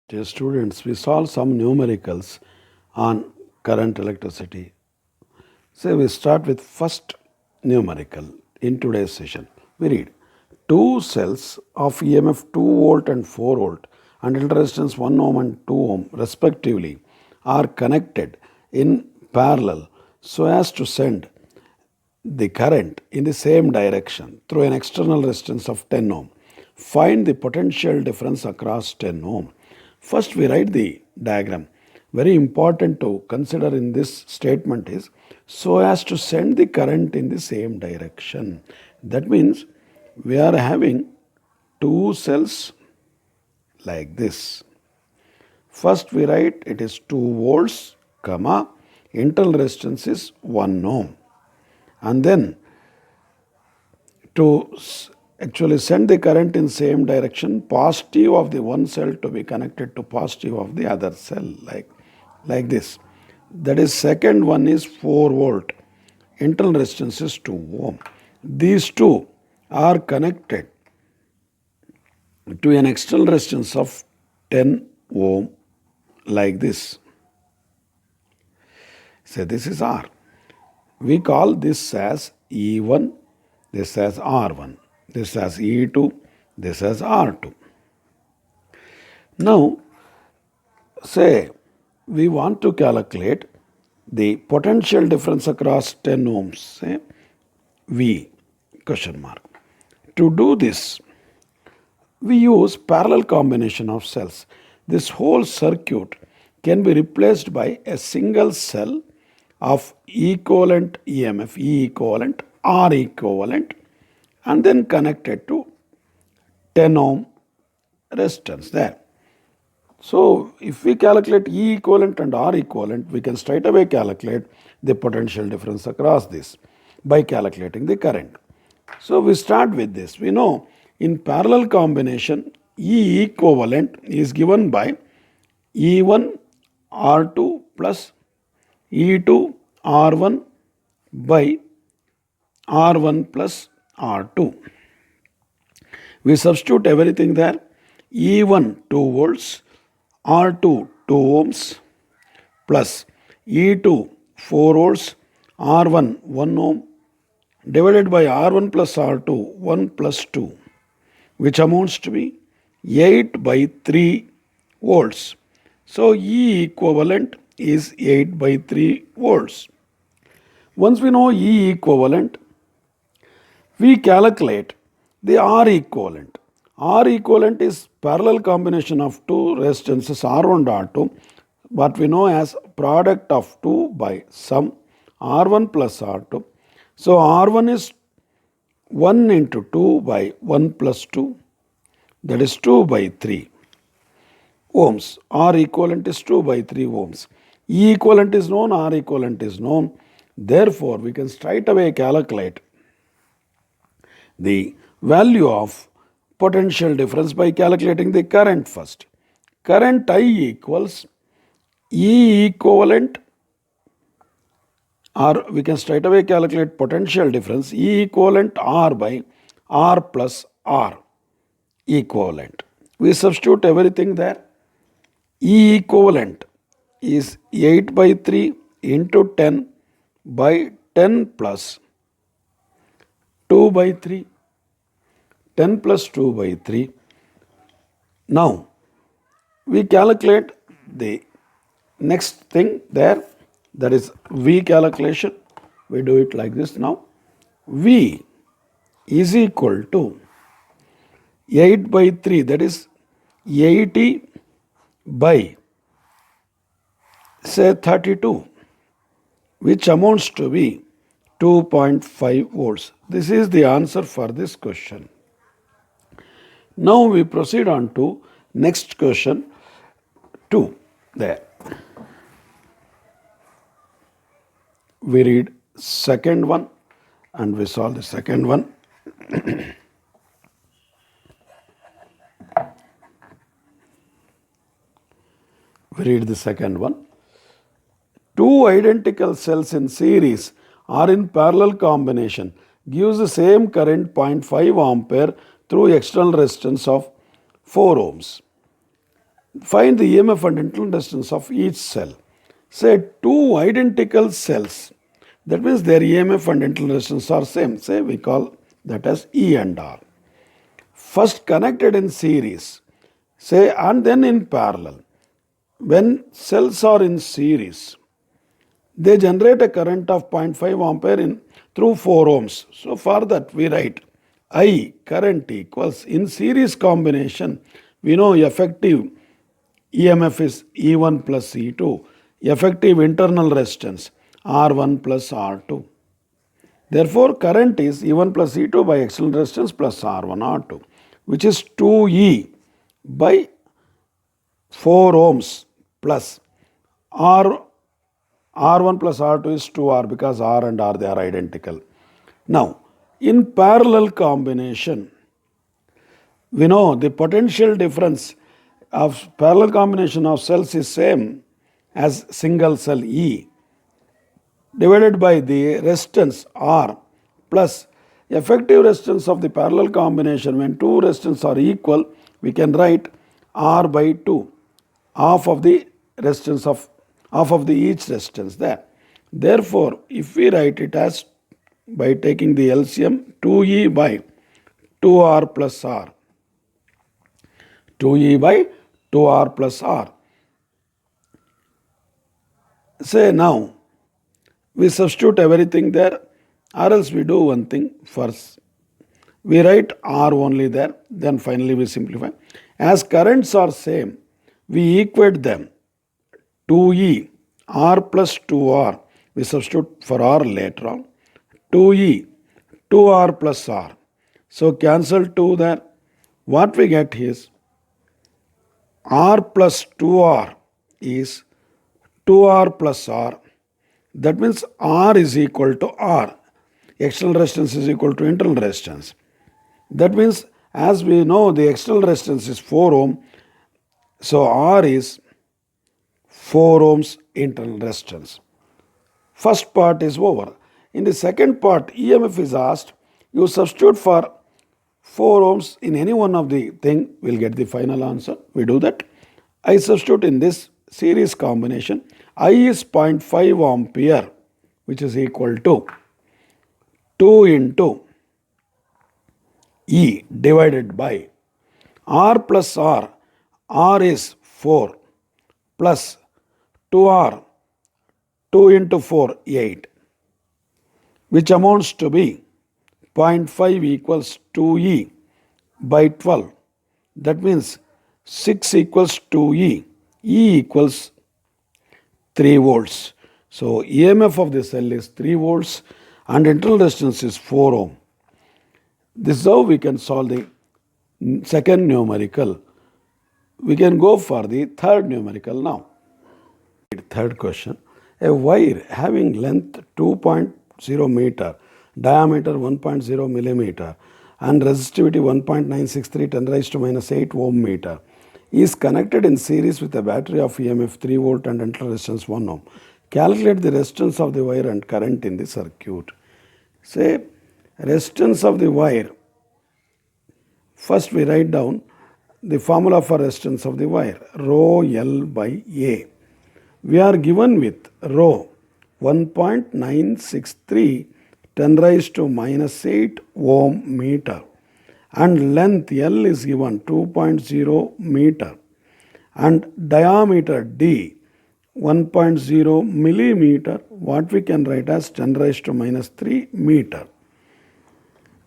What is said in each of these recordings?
Dear students, we solve some numericals on current electricity. So we start with first numerical in today's session. We read two cells of EMF 2 volt and 4 volt and filter resistance 1 ohm and 2 ohm respectively are connected in parallel so as to send the current in the same direction through an external resistance of 10 ohm. Find the potential difference across 10 ohm. First, we write the diagram. Very important to consider in this statement is so as to send the current in the same direction. That means we are having two cells like this. First, we write it is 2 volts, comma, internal resistance is 1 ohm. And then to actually send the current in same direction, positive of the one cell to be connected to positive of the other cell, like this. That is, second one is 4 volt, internal resistance is 2 ohm. These two are connected to an external resistance of 10 ohm like this. So this is R. We call this as E1, this as R1, this as E2, this as R2. Now, say we want to calculate the potential difference across 10 ohms, say V question mark. To do this, we use parallel combination of cells. This whole circuit can be replaced by a single cell of equivalent EMF, E equivalent, R equivalent, and then connected to 10 ohm resistance there. So, if we calculate E equivalent and R equivalent, we can straight away calculate the potential difference across this by calculating the current. So, we start with this. We know in parallel combination, E equivalent is given by E1 R2 plus E2 R1 by R1 plus R2. We substitute everything there. E1 2 volts, R2 2 ohms plus E2 4 volts, R1 1 ohm divided by R1 plus R2 1 plus 2, which amounts to be 8 by 3 volts. So E equivalent is 8 by 3 volts. Once we know E equivalent, we calculate the R equivalent. R equivalent is parallel combination of two resistances R1 and R2, what we know as product of 2 by sum R1 plus R2. So R1 is 1 into 2 by 1 plus 2, that is 2 by 3 ohms. R equivalent is 2 by 3 ohms. E equivalent is known, R equivalent is known. Therefore, we can straight away calculate the value of potential difference by calculating the current first. Current I equals E equivalent, or we can straight away calculate potential difference E equivalent R by R plus R equivalent. We substitute everything there. E equivalent is 8 by 3 into 10 by 10 plus 2 by 3. 10 plus 2 by 3. Now, we calculate the next thing there, that is V calculation. We do it like this now. V is equal to 8 by 3, that is 80 by say 32, which amounts to be 2.5 volts. This is the answer for this question. Now we proceed on to next question 2 there. We read second one and we solve the second one. We read the second one. Two identical cells in series or in parallel combination gives the same current 0.5 ampere through external resistance of 4 ohms. Find the EMF and internal resistance of each cell. Say two identical cells. That means their EMF and internal resistance are same. Say we call that as E and R. First connected in series. Say and then in parallel. When cells are in series, they generate a current of 0.5 ampere through 4 ohms. So for that we write I current equals, in series combination we know effective EMF is E1 plus E2, effective internal resistance R1 plus R2. Therefore current is E1 plus E2 by external resistance plus R1 R2, which is 2E by 4 ohms plus R1 plus R2 is 2R, because R and R they are identical. Now in parallel combination, we know the potential difference of parallel combination of cells is same as single cell E divided by the resistance R plus effective resistance of the parallel combination. When two resistances are equal, we can write R by 2, half of the resistance of half of the each resistance there. Therefore, if we write it as by taking the LCM, 2E by 2R plus R, 2E by 2R plus R. Say now, we substitute everything there, or else we do one thing first. We write R only there, then finally we simplify. As currents are same, we equate them. 2E, R plus 2R, we substitute for R later on. 2E, 2R plus R. So cancel 2 there. What we get is R plus 2R is 2R plus R. That means R is equal to R. External resistance is equal to internal resistance. That means as we know the external resistance is 4 ohm. So R is 4 ohms internal resistance. First part is over. In the second part, EMF is asked. You substitute for 4 ohms in any one of the thing, we'll get the final answer. We do that. I substitute in this series combination. I is 0.5 ampere, which is equal to 2 into E divided by R plus R. R is 4 plus 2R, 2 into 4, 8, which amounts to be 0.5 equals 2E by 12. That means 6 equals 2E. E equals 3 volts. So EMF of the cell is 3 volts and internal resistance is 4 ohm. This is how we can solve the second numerical. We can go for the third numerical now. Third question. A wire having length 2.0 meter, diameter 1.0 millimeter and resistivity 1.963 10 raised to minus 8 ohm meter is connected in series with a battery of EMF 3 volt and internal resistance 1 ohm. Calculate the resistance of the wire and current in the circuit. Say resistance of the wire. First we write down the formula for resistance of the wire, rho L by A. We are given with rho 1.963 10 raised to minus 8 ohm meter and length L is given 2.0 meter and diameter D 1.0 millimeter, what we can write as 10 raised to minus 3 meter.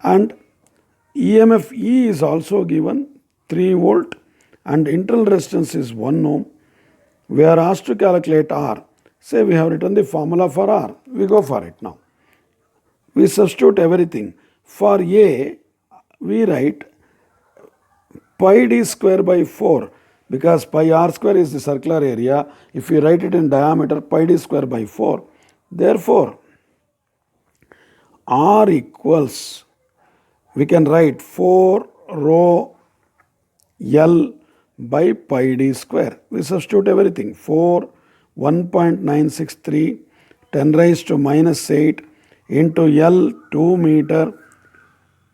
And EMF E is also given 3 volt and internal resistance is 1 ohm. We are asked to calculate R. Say we have written the formula for R. We go for it now. We substitute everything. For A, we write pi d square by 4 because pi r square is the circular area. If you write it in diameter, pi d square by 4. Therefore, R equals, we can write 4 rho L by pi d square. We substitute everything. 4, 1.963, 10 raised to minus 8 into L 2 meter.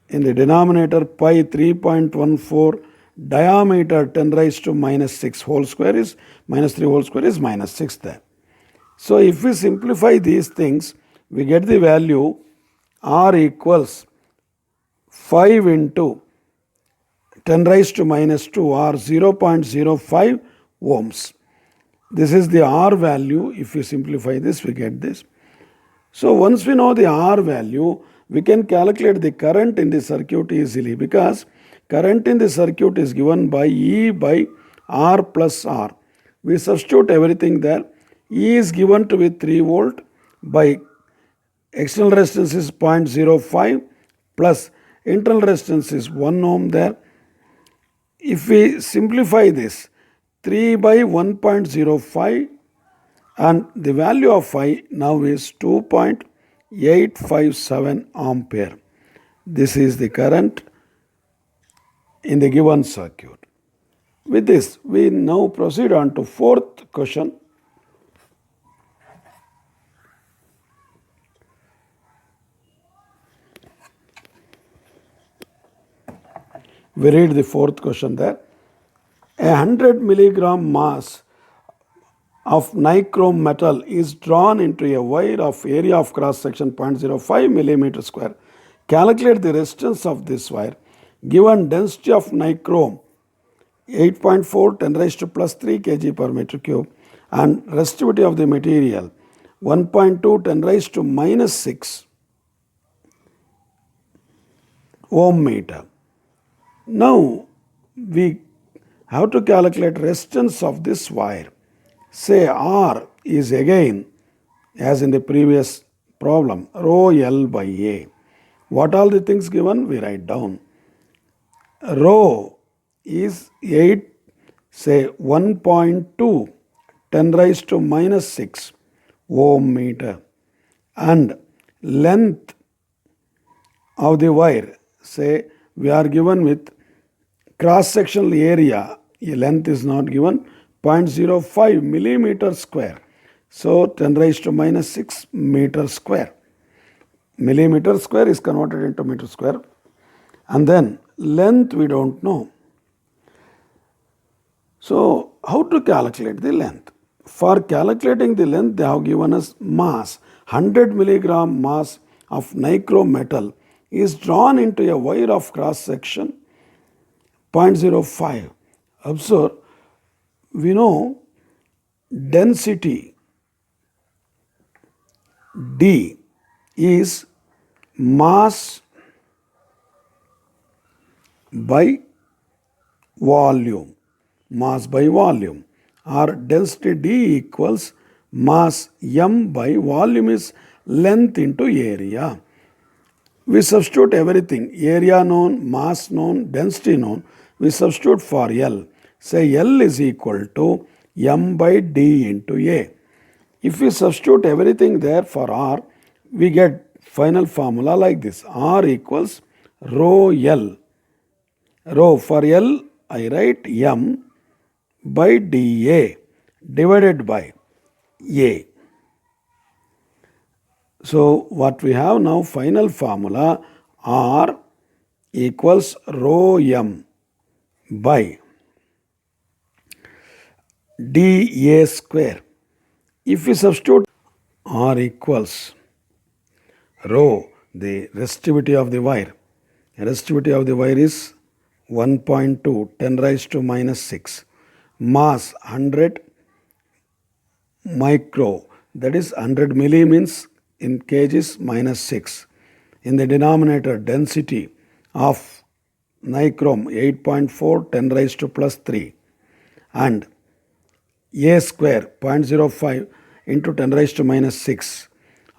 In the denominator pi 3.14 diameter 10 raised to minus 6 whole square is minus 3 whole square is minus 6 there. So if we simplify these things, we get the value R equals 5 into 10 raised to minus 2 or 0.05 ohms. This is the R value. If we simplify this, we get this. So once we know the R value, we can calculate the current in the circuit easily, because current in the circuit is given by E by R plus R. We substitute everything there. E is given to be 3 volt by external resistance is 0.05 plus internal resistance is 1 ohm there. If we simplify this, 3 by 1.05, and the value of phi now is 2.857 ampere. This is the current in the given circuit. With this, we now proceed on to fourth question. We read the fourth question there. A 100 milligram mass of nichrome metal is drawn into a wire of area of cross section 0.05 millimeter square. Calculate the resistance of this wire. Given density of nichrome 8.4 10 raised to plus 3 kg per meter cube and resistivity of the material 1.2 10 raised to minus 6 ohm meter. Now we have to calculate resistance of this wire. Say R is again, as in the previous problem, rho L by A. What all the things given? We write down. Rho is 1.2 10 raised to minus 6 ohm meter, and length of the wire, say we are given with cross sectional area, length is not given, 0.05 millimeter square. So 10 raised to minus 6 meter square. Millimeter square is converted into meter square. And then length we don't know. So how to calculate the length? For calculating the length, they have given us mass. 100 milligram mass of nichrome metal is drawn into a wire of cross section 0.05. Observe, we know density D is mass by volume. Mass by volume, or density D equals mass M by volume is length into area. We substitute everything, area known, mass known, density known. We substitute for L. Say L is equal to M by D into A. If we substitute everything there for R, we get final formula like this. R equals rho L. Rho for L, I write M by dA divided by A. So what we have now, final formula, R equals rho M by dA square. If we substitute R equals rho, the resistivity of the wire. Resistivity of the wire is 1.2 10 raised to minus 6. Mass 100 micro, that is 100 milli means in kgs minus 6. In the denominator, density of nichrome 8.4 10 raised to plus 3, and A square 0.05 into 10 raised to minus 6,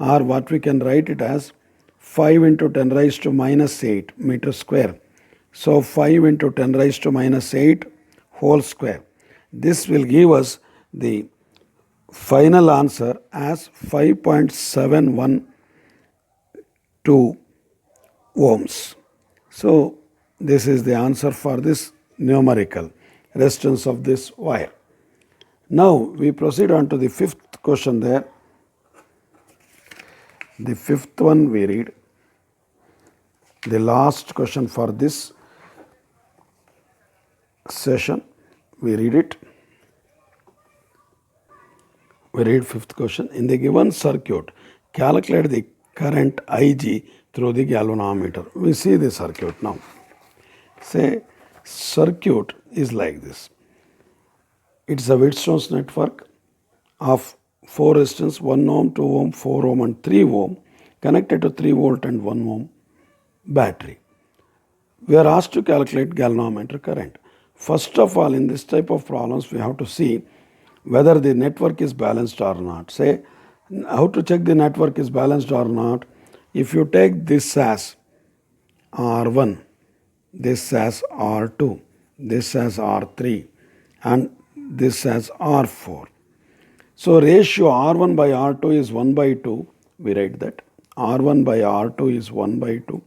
or what we can write it as 5 into 10 raised to minus 8 meter square. So 5 into 10 raised to minus 8 whole square. This will give us the final answer as 5.712 ohms. So this is the answer for this numerical resistance of this wire. Now we proceed on to the fifth question there. The fifth one we read. The last question for this session. We read it. We read fifth question. In the given circuit, calculate the current Ig through the galvanometer. We see the circuit now. Say circuit is like this. It's a Wheatstone's network of 4 resistors, 1 ohm, 2 ohm, 4 ohm and 3 ohm connected to 3 volt and 1 ohm battery. We are asked to calculate galvanometer current. First of all, in this type of problems, we have to see whether the network is balanced or not. Say, how to check the network is balanced or not? If you take this as R1, this as R2, this as R3, and this as R4. So ratio R1 by R2 is 1 by 2. We write that. R1 by R2 is 1 by 2.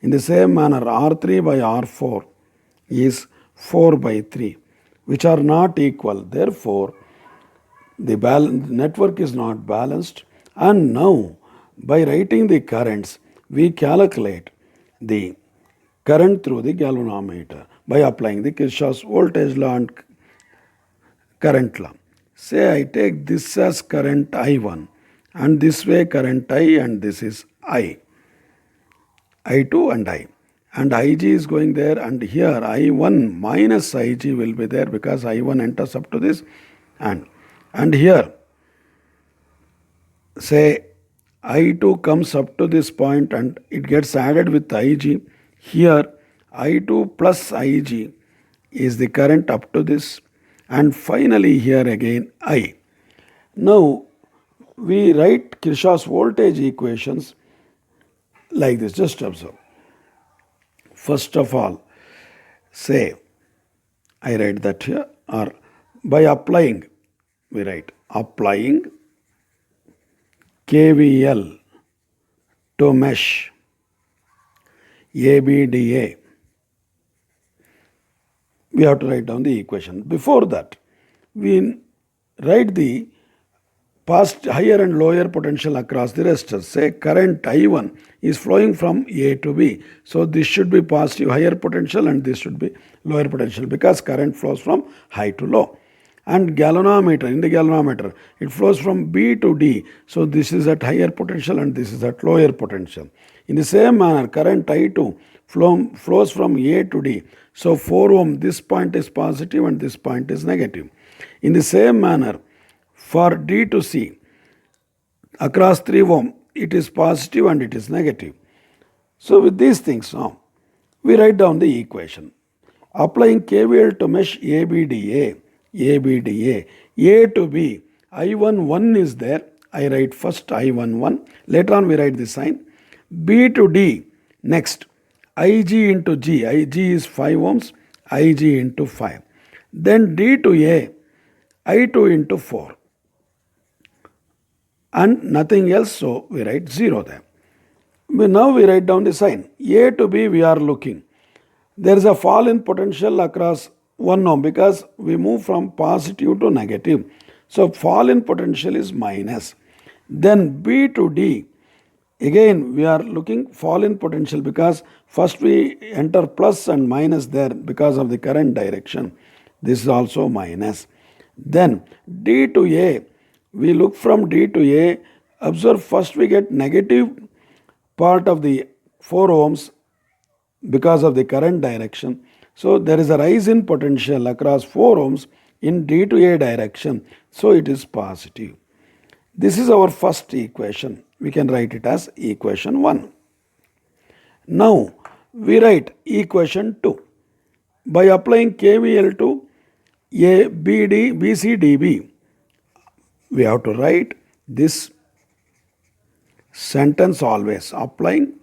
In the same manner, R3 by R4 is 4 by 3, which are not equal. Therefore, the network is not balanced. And now, by writing the currents, we calculate the current through the galvanometer by applying the Kirchhoff's voltage law and current law. Say I take this as current I1 and this way current I and this is I2 and I. And Ig is going there and here I1 minus Ig will be there because I1 enters up to this and here say I2 comes up to this point and it gets added with Ig. Here I2 plus Ig is the current up to this and finally here again I. Now we write Kirchhoff's voltage equations like this. Just observe. First of all, say I write that here or by applying, we write applying KVL to mesh ABDA. We have to write down the equation. Before that, we write the past higher and lower potential across the resistors. Say current I1 is flowing from A to B. So this should be positive higher potential and this should be lower potential because current flows from high to low. And galvanometer, in the galvanometer, it flows from B to D. So this is at higher potential and this is at lower potential. In the same manner, current I2 flows from A to D. So 4 ohm, this point is positive and this point is negative. In the same manner, for D to C, across 3 ohm, it is positive and it is negative. So with these things now, we write down the equation. Applying KVL to mesh ABDA, A to B, I1 1 is there. I write first I1 1. Later on we write the sign. B to D, next Ig into G. Ig is 5 ohms, Ig into 5. Then D to A, I2 into 4. And nothing else, so we write 0 there. Now we write down the sign. A to B we are looking. There is a fall in potential across 1 ohm because we move from positive to negative. So fall in potential is minus. Then B to D, again we are looking fall in potential because first we enter plus and minus there because of the current direction. This is also minus. Then D to A, we look from D to A. Observe first we get negative part of the 4 ohms because of the current direction. So there is a rise in potential across 4 ohms in D to A direction. So it is positive. This is our first equation. We can write it as equation 1. Now we write equation 2. By applying KVL to BCDB, we have to write this sentence always. Applying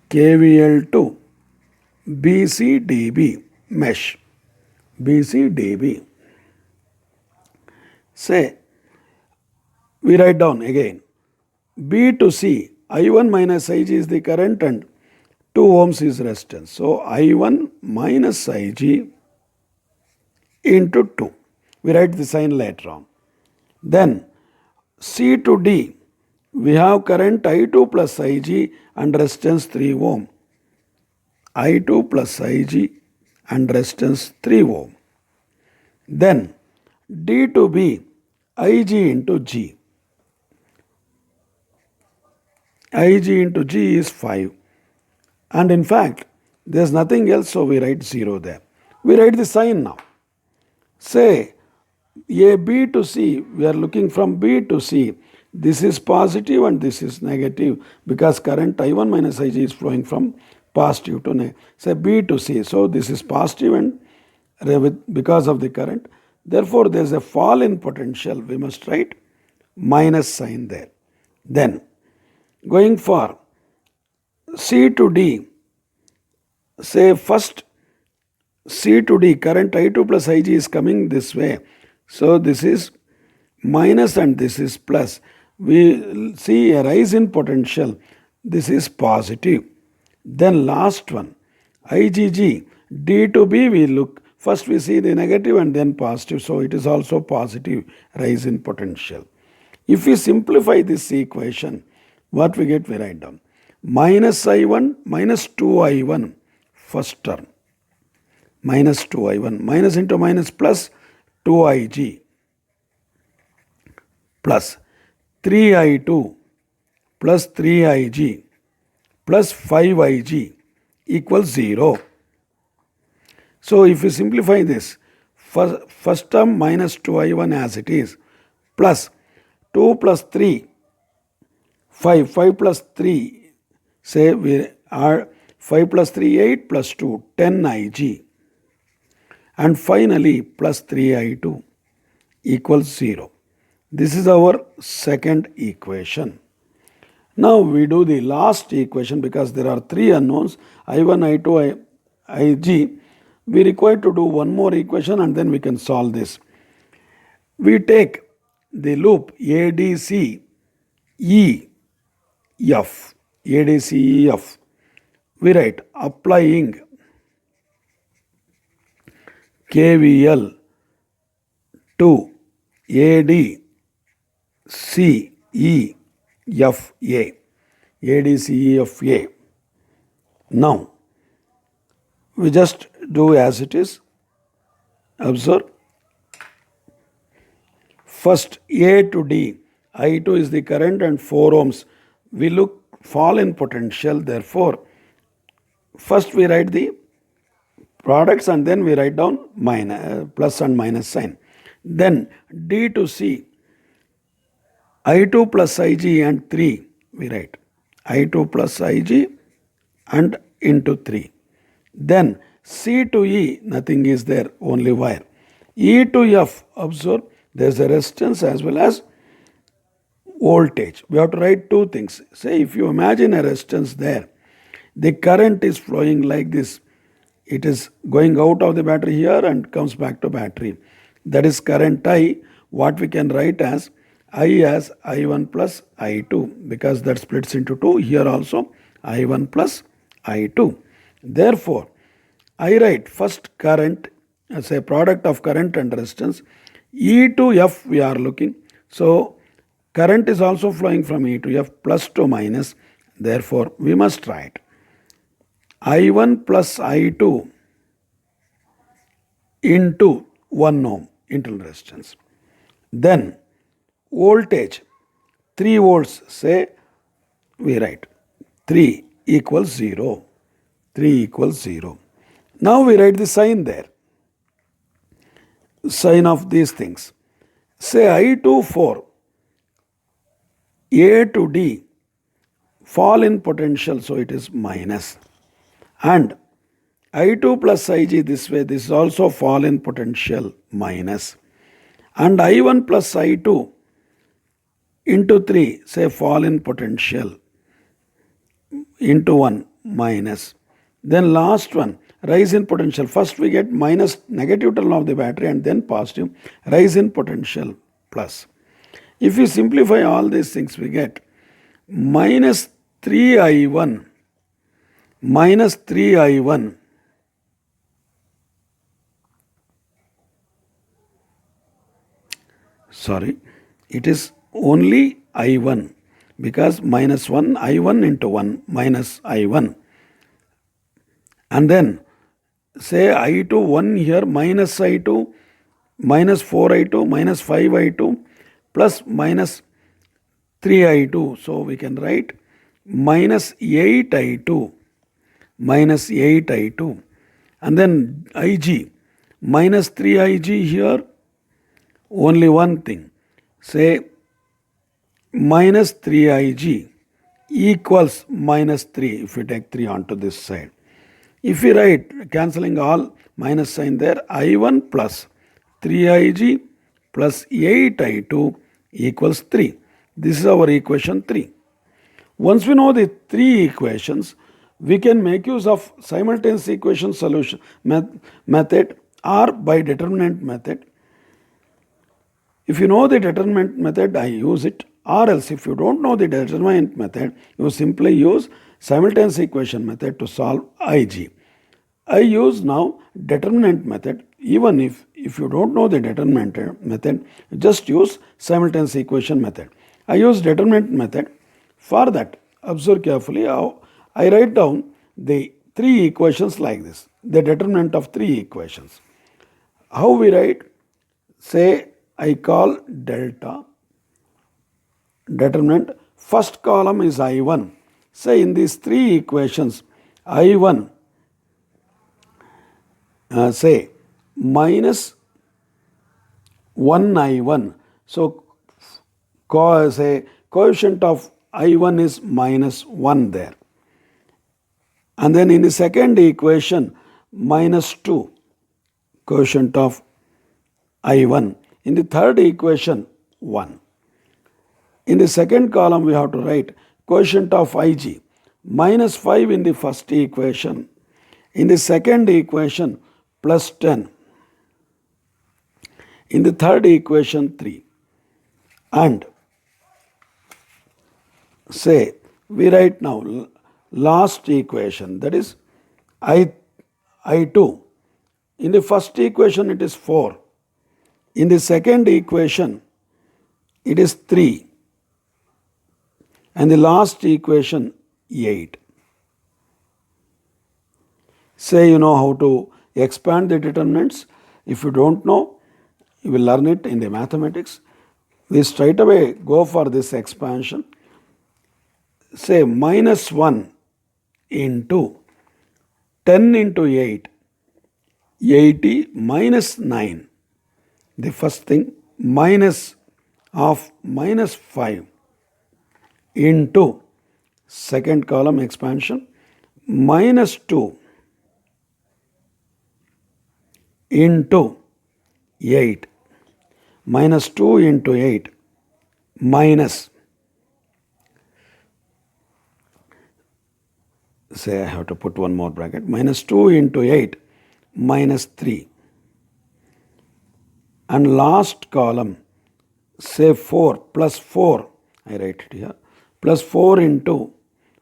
KVL to BCDB, mesh BCDB. Say, we write down again. B to C, I1 minus Ig is the current and 2 ohms is resistance. So I1 minus Ig into 2. We write the sign later on. Then C to D, we have current I2 plus Ig and resistance 3 ohm. I2 plus Ig and resistance 3 ohm. Then D to B, Ig into G. Ig into G is 5. And in fact, there's nothing else, so we write 0 there. We write the sign now. Say A, B to C, we are looking from B to C. This is positive and this is negative because current I1 minus Ig is flowing from positive to negative. Say B to C. So this is positive and because of the current. Therefore, there is a fall in potential. We must write minus sign there. Then going for C to D, say first C to D, current I2 plus Ig is coming this way. So this is minus and this is plus. We see a rise in potential. This is positive. Then last one, IgG, D to B, we look. First we see the negative and then positive. So it is also positive rise in potential. If we simplify this equation, what we get, we write down. Minus I1 minus 2I1, first term. Minus 2I1, minus into minus plus 2Ig plus 3I2 plus 3Ig plus 5Ig equals 0. So if we simplify this, first term minus 2I1 as it is, plus 2 plus 3, 5 plus 3, say we are 5 plus 3, 8 plus 2, 10Ig. And finally plus 3I2 equals 0. This is our second equation. Now we do the last equation because there are three unknowns, I1, I2, Ig. We require to do one more equation and then we can solve this. We take the loop ADC EF. ADC EF. We write applying KVL to ADCEFA. ADCEFA. Now, we just do as it is. Observe. First A to D. I2 is the current and 4 ohms. We look fall in potential. Therefore, first we write the products and then we write down plus and minus sign. Then D to C, I2 plus Ig and 3 we write. I2 plus Ig and into 3. Then C to E, nothing is there, only wire. E to F, observe, there is a resistance as well as voltage. We have to write two things. Say if you imagine a resistance there, the current is flowing like this. It is going out of the battery here and comes back to battery. That is current I, what we can write as I as I1 plus I2 because that splits into 2. Here also I1 plus I2. Therefore, I write first current as a product of current and resistance. E to F we are looking. So, current is also flowing from E to F plus to minus. Therefore, we must write I1 plus I2 into 1 ohm internal resistance. Then voltage 3 volts, say we write 3 equals 0. 3 equals 0. Now we write the sign there. Sign of these things. Say I2 4. A to D fall in potential, so it is minus. And I2 plus Ig this way, this is also fall in potential, minus. And I1 plus I2 into 3, say fall in potential, into 1, minus. Then last one, rise in potential. First we get minus negative terminal of the battery and then positive, rise in potential, plus. If we simplify all these things, we get minus 3I1 minus 3I1 it is only I1 because minus 1 I1 into 1 minus I1 and then say I2 1 here, minus I2, minus 4I2, minus 5I2, plus minus 3I2. So we can write minus 8I2, minus 8I2. And then IG, minus 3IG here, only one thing. Say minus 3IG equals minus 3 if we take 3 onto this side. If we write, cancelling all minus sign there, I1 plus 3IG plus 8I2 equals 3. This is our equation 3. Once we know the three equations, we can make use of simultaneous equation solution method or by determinant method. If you know the determinant method, I use it. Or else, if you don't know the determinant method, you simply use simultaneous equation method to solve IG. I use now determinant method. Even if you don't know the determinant method, just use simultaneous equation method. I use determinant method. For that, observe carefully how I write down the three equations like this, the determinant of three equations. How we write? Say I call delta determinant. First column is I1. Say in these three equations, I1, say minus 1I1. So say coefficient of I1 is minus 1 there. And then in the second equation, minus 2, coefficient of I1. In the third equation, 1. In the second column, we have to write quotient of Ig, minus 5 in the first equation. In the second equation, plus 10. In the third equation, 3. And say, we write now last equation, that is I2. In the first equation, it is 4. In the second equation, it is 3. And the last equation, 8. Say you know how to expand the determinants. If you don't know, you will learn it in the mathematics. We straight away go for this expansion. Say minus 1 into 10 into 8, 80 minus 9. The first thing, minus of minus 5 into second column expansion, minus 2 into 8, minus 2 into 8, minus, say I have to put one more bracket, minus 2 into 8, minus 3. And last column, say 4 plus 4, I write it here, plus 4 into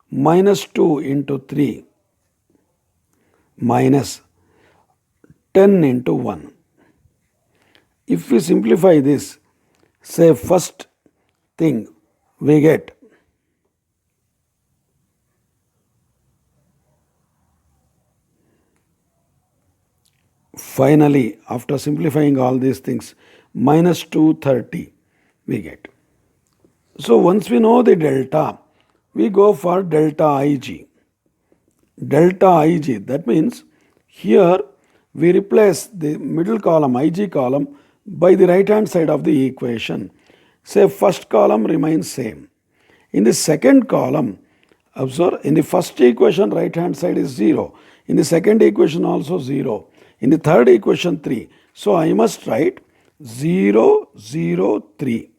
minus 2 into 3 minus 10 into 1. If we simplify this, say first thing we get finally, after simplifying all these things, minus 230 we get. So once we know the delta, we go for delta Ig. Delta Ig, that means here we replace the middle column, Ig column, by the right hand side of the equation. Say first column remains same. In the second column, observe, in the first equation right hand side is 0. In the second equation also 0. In the third equation 3. So I must write 0, 0, 3.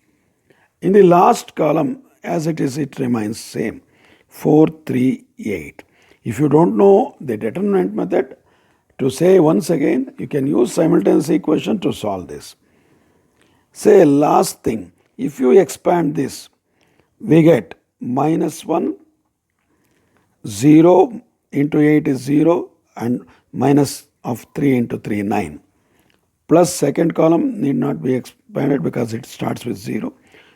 In the last column, as it is, it remains same, 4, 3, 8. If you don't know the determinant method, to say once again, you can use simultaneous equation to solve this. Say last thing, if you expand this, we get minus 1, 0 into 8 is 0, and minus of 3 into 3, 9. Plus second column need not be expanded because it starts with 0.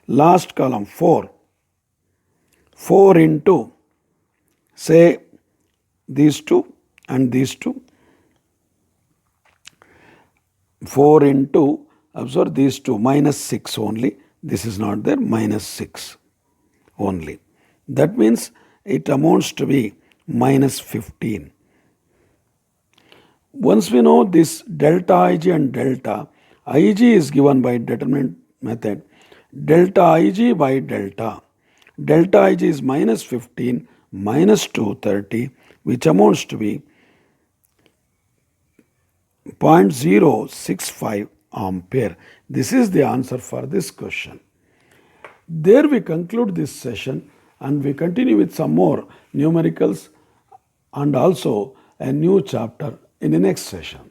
Last column 4. 4 into, say, these two and these two. 4 into, observe these two, minus 6 only. This is not there, minus 6 only. That means it amounts to be minus 15. Once we know this delta Ig and delta, Ig is given by determinant method. Delta Ig by delta. Delta Ig is minus 15 minus 230, which amounts to be 0.065 ampere. This is the answer for this question. There we conclude this session and we continue with some more numericals and also a new chapter in the next session.